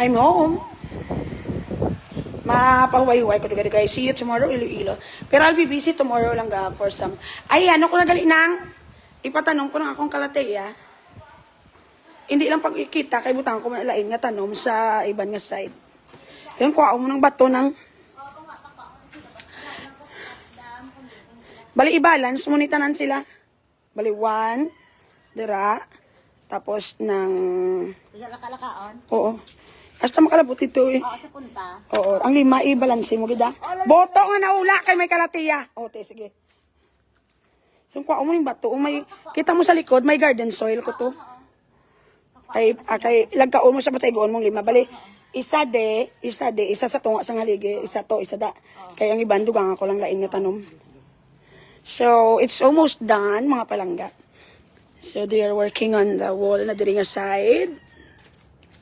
I'm home. Mapahuway-huway ko together guys. See you tomorrow, Iloilo. Pero I'll be busy tomorrow lang for some. Ay, ano ko nagali nang ipatanong ko ng akong kalateya. Hindi lang pagkikita, kay butang ko manalain nga tanom sa iban nga side. Yan, kuha mo ng bato ng bali i-balance, munitanan sila. Bali 1, dira, tapos ng Laka-lakaon? oo. Hasta makalabot ito eh. Oo, sa punta. Oo, ang 5 i-balance mo gida. Boto nga naula kay may kalatiya. O, te, sige. So, kuha mo yung bato. May, kita mo sa likod, may garden soil ko to. Kay lagkaon mo sa bataygoon mong 5. Bali, isa sa tunga sa haligi, isa da. Kaya ang ibang dugang ako lang lain nga tanom. So, it's almost done, mga palangga. So, they are working on the wall na diri nga side.